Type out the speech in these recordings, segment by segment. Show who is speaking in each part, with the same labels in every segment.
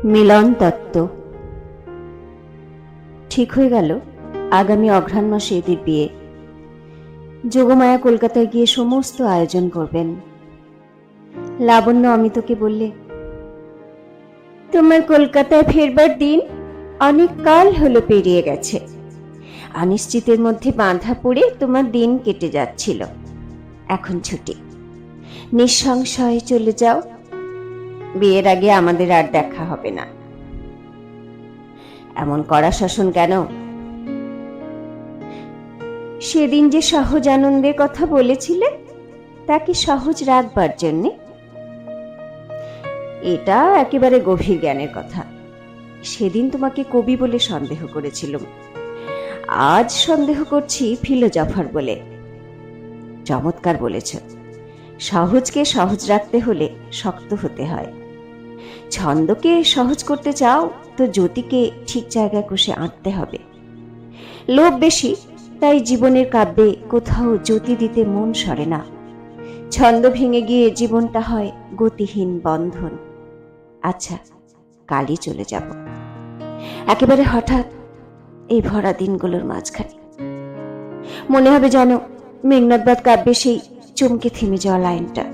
Speaker 1: মিলন তত্ত্ব। ঠিক হয়ে গেল আগামী অঘ্রাণ মাসে এদের বিয়ে। যোগমায়া কলকাতায় গিয়ে সমস্ত আয়োজন করবেন। লাবণ্য অমিতকে বললে, তোমার কলকাতায় ফেরবার দিন অনেক কাল হলো পেরিয়ে গেছে। অনিশ্চিতের মধ্যে বাঁধা পড়ে তোমার দিন কেটে যাচ্ছিল। এখন ছুটি, নিঃসংশয়ে চলে যাও। বিয়ের আগে আমাদের আর দেখা হবে না। এমন কড়া শাসন কেন? সেদিন যে সহজ আনন্দের কথা বলেছিলে তাকে সহজ রাখবার জন্যে। এটা একেবারে গভীর জ্ঞানের কথা। সেদিন তোমাকে কবি বলে সন্দেহ করেছিলাম, আজ সন্দেহ করছি ফিলোজফার বলে। চমৎকার বলেছ। সহজকে সহজ রাখতে হলে শক্ত হতে হয়। ছন্দকে সহজ করতে চাও তো জ্যোতিকে ঠিক জায়গায় কষে আঁটতে হবে। লোভ বেশি, তাই জীবনের কাব্যে কোথাও জ্যোতি দিতে মন সরে না। ছন্দ ভেঙে গিয়ে জীবনটা হয় গতিহীন বন্ধন। আচ্ছা, কালই চলে যাব, একেবারে হঠাৎ, এই ভরা দিনগুলোর মাঝখানে। মনে হবে যেন মেঘনাদবধ কাব্যে সেই চমকে থেমে যাওয়া লাইনটা,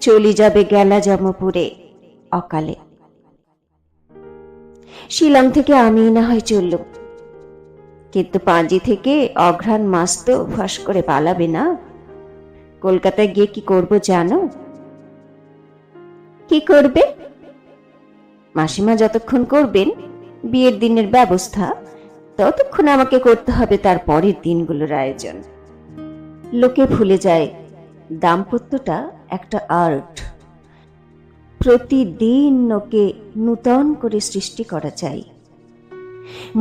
Speaker 1: চলি যাবে গেলা যমপুরে অকালে। শিলং থেকে আমি না হয় চললুম, কিন্তু পাঁজি থেকে অঘ্রাণ মাস তো ফাঁস করে পালাবে না। কলকাতায় গিয়ে কি করব জানো? কি করবে? মাসিমা যতক্ষণ করবেন বিয়ের দিনের ব্যবস্থা, ততক্ষণ আমাকে করতে হবে তার পরের দিনগুলোর আয়োজন। লোকে ভুলে যায় দাম্পত্যটা একটা আর্ট। প্রতিদিন ওকে নূতন করে সৃষ্টি করা চাই।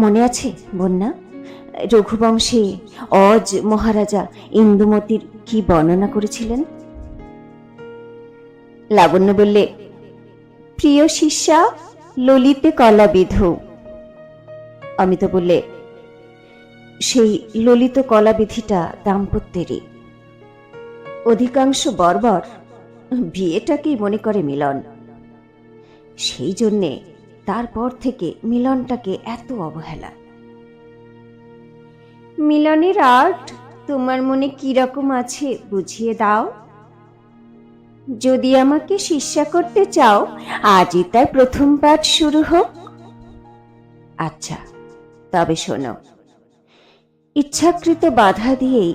Speaker 1: মনে আছে বন্যা, রঘুবংশে অজ মহারাজা ইন্দুমতির কি বর্ণনা করেছিলেন? লাবণ্য বললে, প্রিয় শিষ্যা ললিতে কলা বিধৌ। অমিত বললে, সেই ললিত কলাবিধিটা দাম্পত্যেরই। অধিকাংশ বর্বর বিয়েটাকেই মনে করে মিলন। সেই জন্যে তারপর থেকে মিলনটাকে এত অবহেলা। মিলনের আর্ট তোমার মনে কিরকম আছে বুঝিয়ে দাও। যদি আমাকে শিষ্যা করতে চাও, আজই তার প্রথম পাঠ শুরু হোক। আচ্ছা, তবে শোনো। ইচ্ছাকৃত বাধা দিয়েই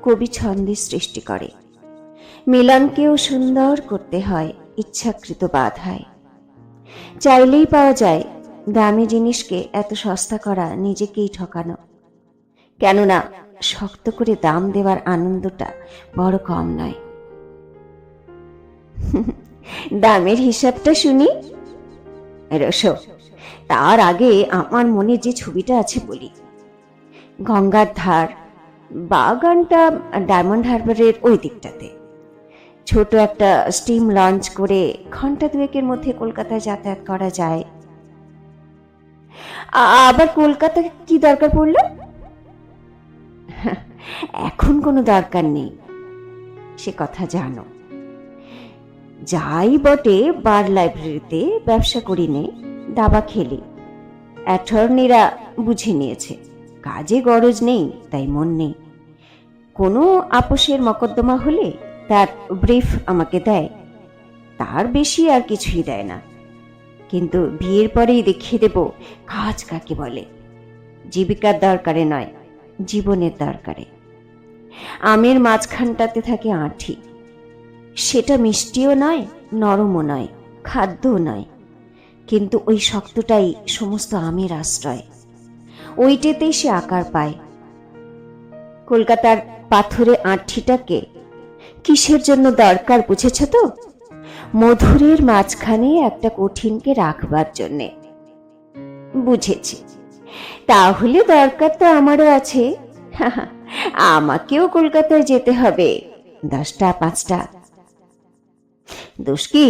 Speaker 1: কবি ছন্দের সৃষ্টি করে। মিলনকেও সুন্দর করতে হয় ইচ্ছাকৃত বাধায়। চাইলেই পাওয়া যায় দামি জিনিসকে এত সস্তা করা নিজেকেই ঠকানো। কেননা শক্ত করে দাম দেওয়ার আনন্দটা বড় কম নয়। দামের হিসাবটা শুনি। রসো, তার আগে আমার মনে যে ছবিটা আছে বলি। গঙ্গার ধার, বাগানটা ডায়মন্ড হারবারের ওই দিকটাতে। ছোট একটা স্টিম লঞ্চ করে ঘন্টা দুয়েকের মধ্যে কলকাতায় যাতায়াত করা যায়। আবার কলকাতা কি দরকার পড়ল? এখন কোনো দরকার নেই, সে কথা জানো। যাই বটে, বার লাইব্রেরিতে ব্যবসা করি নে, দাবা খেলি। অ্যাটর্নিরা বুঝে নিয়েছে কাজে গরজ নেই, তাই মন নেই। কোনো আপোষের মকদ্দমা হলে তার ব্রিফ আমাকে দেয়, তার বেশি আর কিছুই দেয় না। কিন্তু বিয়ের পরেই দেখিয়ে দেব কাজ কাকে বলে। জীবিকার দরকারে নয়, জীবনের দরকারে। আমের মাঝখানটাতে থাকে আঁঠি, সেটা মিষ্টিও নয়, নরমও নয়, খাদ্যও নয়, কিন্তু ওই শক্তটাই সমস্ত আমের আশ্রয়। ওইটাতেই সে আকার পায়। কলকাতার পাথরে আঁঠিটাকে কিসের জন্য দরকার বুঝেছ তো? মধুরের মাঝখানে একটা কঠিনকে রাখবার জন্যে। বুঝেছি, তাহলে দরকার তো আমারও আছে। আমাকেও কলকাতায় যেতে হবে 10টা 5টা। দোষ কি?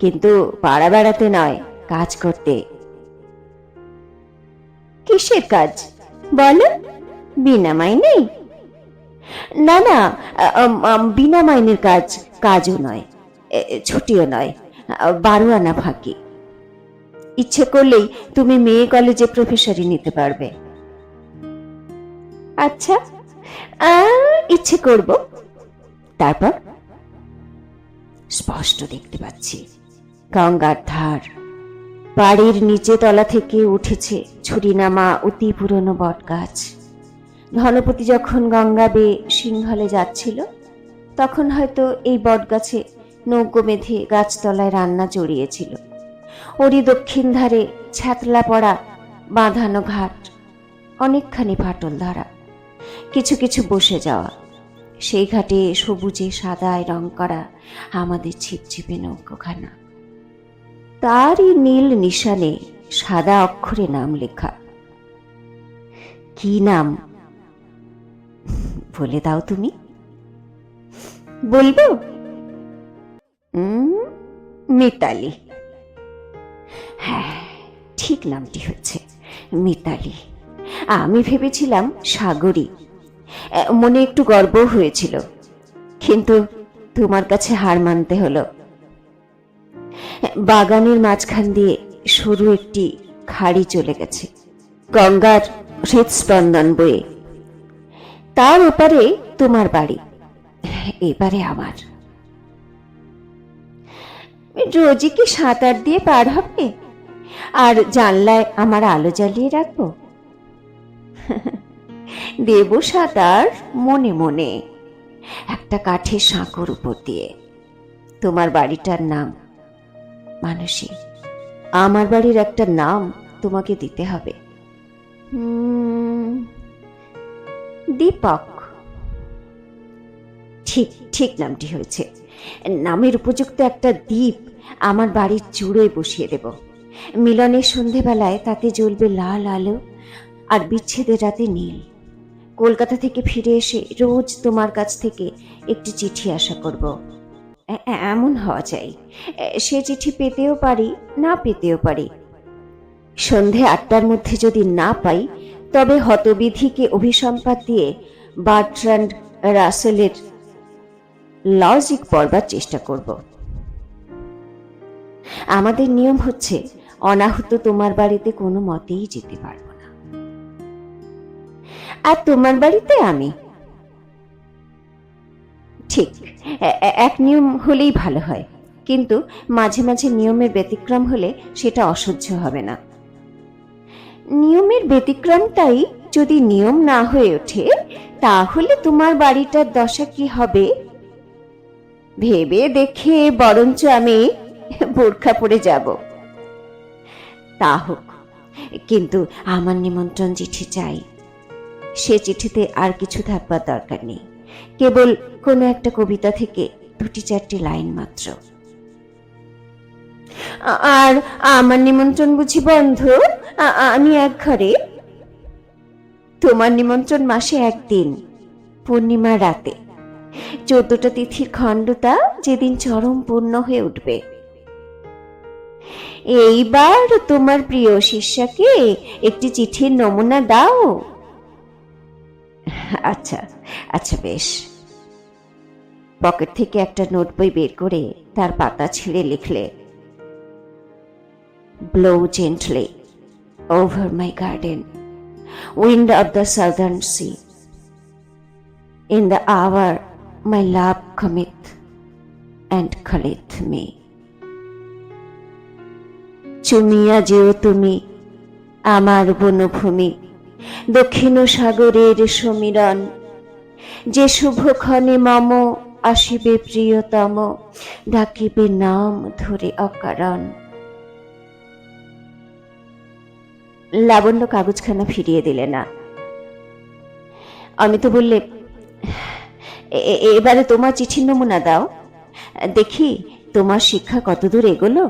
Speaker 1: কিন্তু পাড়া বেড়াতে নয়, কাজ করতে। কিসের কাজ বলো? বিনা মাইনে? না না, বিনা মাইনের কাজ কাজও নয়, ছুটিও নয়, 12 আনা ফাঁকি। ইচ্ছে করলেই তুমি মেয়ে কলেজে প্রফেসরি নিতে পারবে। আচ্ছা, ইচ্ছে করব। তারপর স্পষ্ট দেখতে পাচ্ছি গঙ্গার ধার, বাড়ির নিচে তলা থেকে উঠেছে ছুরিনামা অতি পুরনো বট গাছ। ধনপতি যখন গঙ্গা বেয়ে সিংহলে যাচ্ছিল, তখন হয়তো এই বট গাছে নৌকো বেঁধে গাছতলায় রান্না চড়িয়েছিল। ওরই দক্ষিণ ধারে ছ্যাতলা পড়া বাঁধানো ঘাট, অনেকখানি ফাটল ধরা, কিছু কিছু বসে যাওয়া। সেই ঘাটে সবুজে সাদায় রং করা আমাদের ছিপছিপে নৌকোখানা, তারই নীল নিশানে সাদা অক্ষরে নাম লেখা। কি নাম বলে দাও তুমি? বলবো? মিতালি। হ্যাঁ, ঠিক নামটি হচ্ছে মিতালি। আমি ভেবেছিলাম সাগরী। মনে একটু গর্ব হয়েছিল, কিন্তু তোমার কাছে হার মানতে হলো। বাগানের মাঝখান দিয়ে সরু একটি খাড়ি চলে গেছে, গঙ্গার হৃদস্পন্দন বয়ে। তার ওপারে তোমার বাড়ি, এবারে আমার। রোজই কি সাঁতার দিয়ে পার হবে? আর জানলায় আমার আলো জ্বালিয়ে রাখবো? দেব সাঁতার মনে মনে, একটা কাঠের সাঁকোর উপর দিয়ে। তোমার বাড়িটার নাম মানসী। আমার বাড়ির একটা নাম তোমাকে দিতে হবে। দীপক। ঠিক ঠিক নামটি হয়েছে। নামের উপযুক্ত একটা দ্বীপ আমার বাড়ির চূড়োয় বসিয়ে দেব। মিলনের সন্ধেবেলায় তাতে জ্বলবে লাল আলো, আর বিচ্ছেদের রাতে নীল। কলকাতা থেকে ফিরে এসে রোজ তোমার কাছ থেকে একটি চিঠি আশা করব। এমন হওয়া চাই সে চিঠি পেতেও পারি, না পেতেও পারি। সন্ধে 8টার মধ্যে যদি না পাই, তবে হতবিধিকে অভিসম্পাত দিয়ে বার্ট্রান্ড রাসেলের লজিক পড়বার চেষ্টা করব। আমাদের নিয়ম হচ্ছে, অনাহুত তোমার বাড়িতে কোনো মতেই যেতে পারবো না, আর তোমার বাড়িতে আমি। ঠিক, এক নিয়ম হলেই ভালো হয়, কিন্তু মাঝে মাঝে নিয়মের ব্যতিক্রম হলে সেটা অসহ্য হবে না। নিয়মের ব্যতিক্রমটাই যদি নিয়ম না হয়ে ওঠে, তাহলে তোমার বাড়িটার দশা কি হবে ভেবে দেখে বরঞ্চ আমি বোরখা পরে যাব। তা হোক, কিন্তু আমার নিমন্ত্রণ চিঠি চাই। সে চিঠিতে আর কিছু থাকবার দরকার নেই, কেবল কোনো একটা কবিতা থেকে 2-4টি লাইন মাত্র। আর আমার নিমন্ত্রণ বুঝি বন্ধ? আমি এক ঘরে। তোমার নিমন্ত্রণ মাসে একদিন, পূর্ণিমা রাতে, 14টা তিথির খণ্ডতা, যেদিন চরম পূর্ণ হয়ে উঠবে। এইবার তোমার প্রিয় শিষ্যাকে একটি চিঠির নমুনা দাও। আচ্ছা আচ্ছা, বেশ। পকেট থেকে একটা নোট বই বের করে তার পাতা ছিঁড়ে লিখলে, Blow gently over my garden, wind of the southern sea. In the hour my love cometh and calleth me. চুমিয়া যেও তুমি আমার বনভূমি, দক্ষিণ সাগরের সমীরণ। যে শুভক্ষণে মম আসিবে প্রিয়তম, ডাকিবে নাম ধরে অকারণ। লাবণ্য কাগজখানা ফিরিয়ে দিলে না। অমিত বললে, এবারে তোমার চিঠির নমুনা দাও, দেখি তোমার শিক্ষা কতদূর এগোলো।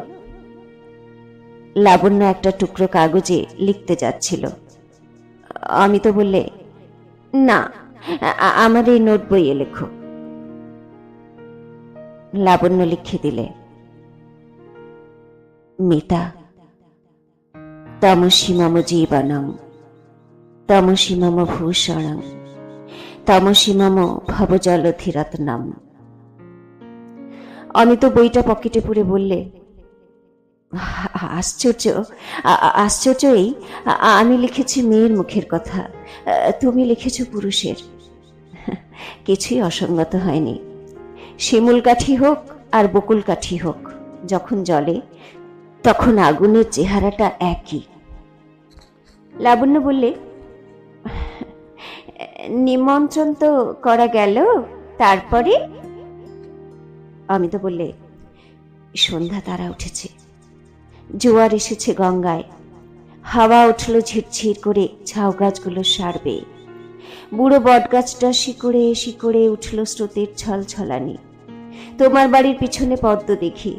Speaker 1: লাবণ্য একটা টুকরো কাগজে লিখতে যাচ্ছিল। অমিত বললে, না, আমার এই নোট বইয়ে লেখো। লাবণ্য লিখে দিলে, মিতা, তমসি মম জীবনং, তমসি মম ভূষণং, তমসি মম ভবজলধিরত্নম। অমিত বইটা পকেটে পুরে বললে, আশ্চর্য, আশ্চর্য এই, আমি লিখেছি মেয়ের মুখের কথা, তুমি লিখেছ পুরুষের। কিছুই অসঙ্গত হয়নি। শিমুল কাঠি হোক আর বকুল কাঠি হোক, যখন জ্বলে তখন আগুনের চেহারাটা একই। লাবণ্য বললে, নিমন্ত্রণ তো করা গেল, তারপরে? অমিতা বললে, সন্ধ্যা তারা উঠেছে, জোয়ার এসেছে গঙ্গায়, হাওয়া উঠল ঝিরঝির করে ঝাউ গাছগুলো সারবে, বুড়ো বট গাছটা শিকড়ে শিকড়ে উঠল স্রোতের ছলছলানি। তোমার বাড়ির পিছনে পদ্ম দেখি,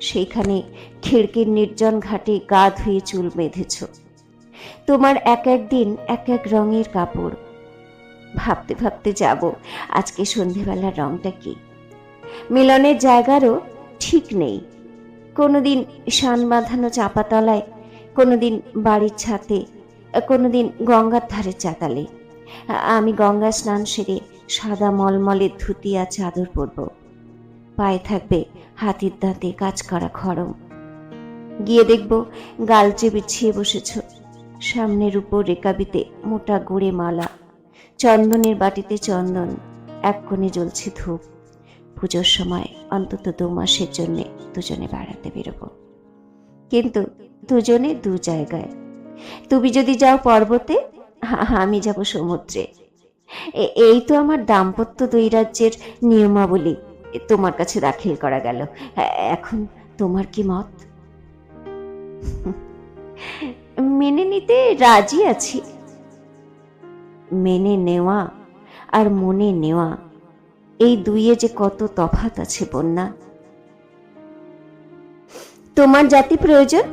Speaker 1: সেইখানে খিড়কির নির্জন ঘাটে গা ধুয়ে চুল বেঁধেছ। তোমার এক এক দিন এক এক রঙের কাপড়। ভাবতে ভাবতে যাব আজকে সন্ধেবেলার রংটা কি। মিলনের জায়গারও ঠিক নেই, কোনোদিন শান বাঁধানো চাপাতলায়, কোনোদিন বাড়ির ছাতে, কোনোদিন গঙ্গার ধারে চাতালে। আমি গঙ্গা স্নান সেরে সাদা মলমলের ধুতি আর চাদর পরব, পায়ে থাকবে হাতির দাঁতে কাজ করা খড়ম। গিয়ে দেখব গালচে বিছিয়ে বসেছ, সামনের উপর রেকাবিতে মোটা গুড়ে মালা, চন্দনের বাটিতে চন্দন, এক কোণে জ্বলছে ধূপ। পুজোর সময় অন্তত 2 মাসের জন্য দুজনে বেড়াতে বেরোব, কিন্তু দুজনে দু জায়গায়। তুমি যদি যাও পর্বতে, আমি যাব সমুদ্রে। এই তো আমার দাম্পত্য দৈরাজ্যের নিয়মাবলী তোমার কাছে দাখিল করা গেল। এখন তোমার কি মত? মেনে নিতে রাজি আছি। মেনে নেওয়া আর মনে নেওয়া, এই দুইয়ে যে কত তফাৎ আছে বন্যা। তোমার জাতি প্রয়োজন,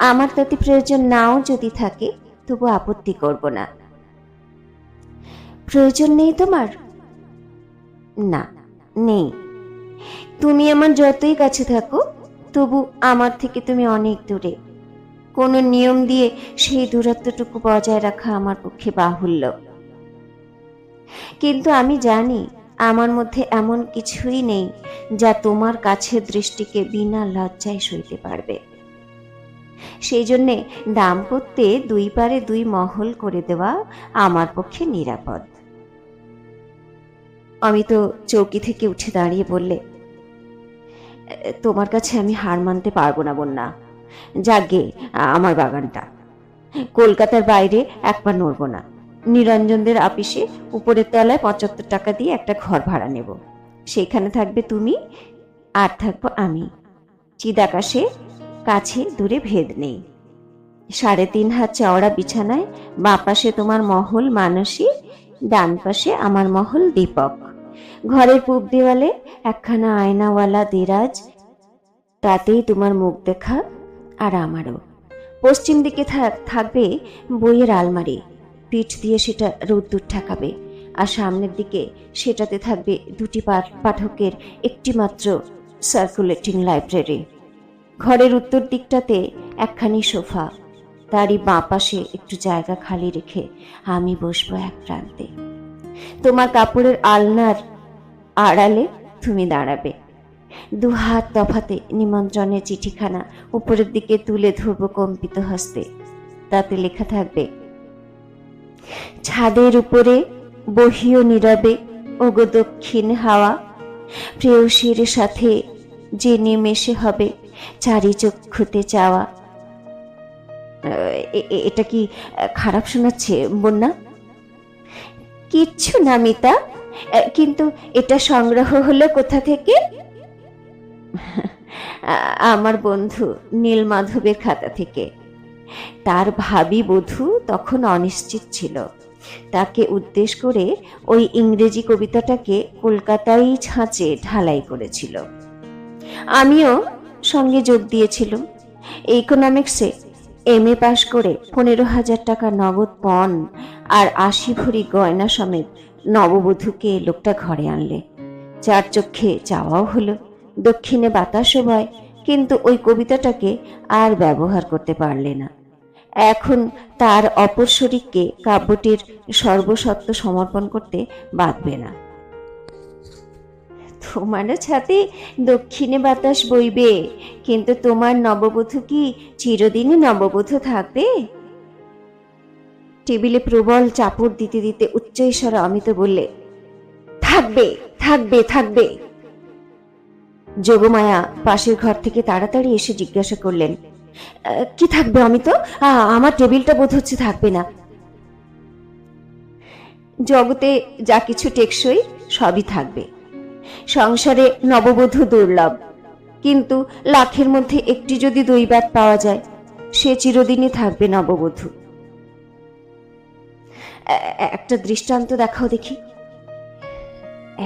Speaker 1: আমার জাতি প্রয়োজন নাও যদি থাকে, তবু আপত্তি করব না। প্রয়োজন নেই তোমার? না, নেই। তুমি আমার যতই কাছে থাকো, তবু আমার থেকে তুমি অনেক দূরে। কোনো নিয়ম দিয়ে সেই দূরত্বটুকু বজায় রাখা আমার পক্ষে বাহুল্য। কিন্তু আমি জানি আমার মধ্যে এমন কিছুই নেই যা তোমার কাছের দৃষ্টিকে বিনা লজ্জায় সইতে পারবে। সেই জন্যে দাম্পত্যে 2 পারে 2 মহল করে দেওয়া আমার পক্ষে নিরাপদ। আমি তো চৌকি থেকে উঠে দাঁড়িয়ে বললে, তোমার কাছে আমি হার মানতে পারবো না বন্যা। যাগে আমার বাগানটা, কলকাতার বাইরে এক পা নড়ব না। নিরঞ্জনদের আপিসে উপরের তলায় 75 টাকা দিয়ে একটা ঘর ভাড়া নেব, সেখানে থাকবে তুমি আর থাকবো আমি। চিদাকাশে কাছে দূরে ভেদ নেই। 3.5 হাত চওড়া বিছানায়, বাঁ পাশে তোমার মহল মানসী, ডান পাশে আমার মহল দীপক। ঘরের পূব দেওয়ালে একখানা আয়নাওয়ালা দেরাজ, তাতেই তোমার মুখ দেখা আর আমারও। পশ্চিম দিকে থাকবে বইয়ের আলমারি, পিঠ দিয়ে সেটা রোদ্দুর ঠেকাবে, আর সামনের দিকে সেটাতে থাকবে 2টি পাঠকের একটি মাত্র সার্কুলেটিং লাইব্রেরি। ঘরের উত্তর দিকটাতে একখানি সোফা, তারই বাঁ পাশে একটু জায়গা খালি রেখে আমি বসবো এক প্রান্তে। তোমার কাপড়ের আলনার আড়ালে তুমি দাঁড়াবে। 2 হাত তফাতে নিমন্ত্রণের চিঠিখানা উপরের দিকে তুলে ধরবো কম্পিত হস্তে। তাতে লেখা থাকবে, ছাদের উপরে বহিও নীরবে ওগো দক্ষিণ হাওয়া, প্রেয়সীর সাথে যে নিমেষে হবে চারিচক্ষুতে চাওয়া। এটা কি খারাপ শোনাচ্ছে বন্যা? কিচ্ছু না মিতা, কিন্তু এটা সংগ্রহ হলো কোথা থেকে? আমার বন্ধু নীলমাধবের খাতা থেকে। তার ভাবী বধূ তখন অনিশ্চিত ছিল, তাকে উদ্দেশ করে ওই ইংরেজি কবিতাটাকে কলকাতায় ছাঁচে ঢালাই করেছিল। আমিও সঙ্গে যোগ দিয়েছিলাম। ইকোনমিক্সে MA পাশ করে 15,000 টাকা নগদ পণ আর 80 ভরি গয়না সমেত নববধূকে লোকটা ঘরে আনলে। 4 চক্ষে চাওয়াও হলো, দক্ষিণে বাতাসও বয়, কিন্তু ওই কবিতাটাকে আর ব্যবহার করতে পারলে না। এখন তার অপর শরীরকে কাব্যটির সর্বসত্ব সমর্পণ করতে বাধবে না। তোমারও ছাতে দক্ষিণে বাতাস বইবে, কিন্তু তোমার নববধূ কি চিরদিনই নববধূ থাকবে? টেবিলে প্রবল চাপড় দিতে দিতে উচ্চস্বরে অমিত বললে, থাকবে থাকবে থাকবে। যোগমায়া পাশের ঘর থেকে তাড়াতাড়ি এসে জিজ্ঞাসা করলেন, কি থাকবে অমিত? আমার টেবিলটা বোধ হচ্ছে থাকবে না। জগতে যা কিছু টেকসই সবই থাকবে। সংসারে নববধূ দুর্লভ, কিন্তু লাখের মধ্যে একটি যদি দৈবাত পাওয়া যায়, সে চিরদিনই থাকবে নববধূ। একটা দৃষ্টান্ত দেখাও দেখি।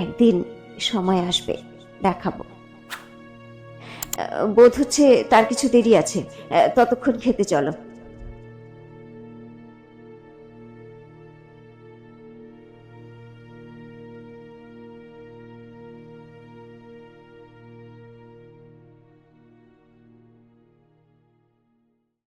Speaker 1: একদিন সময় আসবে, দেখাবো। বোধ হচ্ছে তার কিছু দেরি আছে, ততক্ষণ খেতে চলো।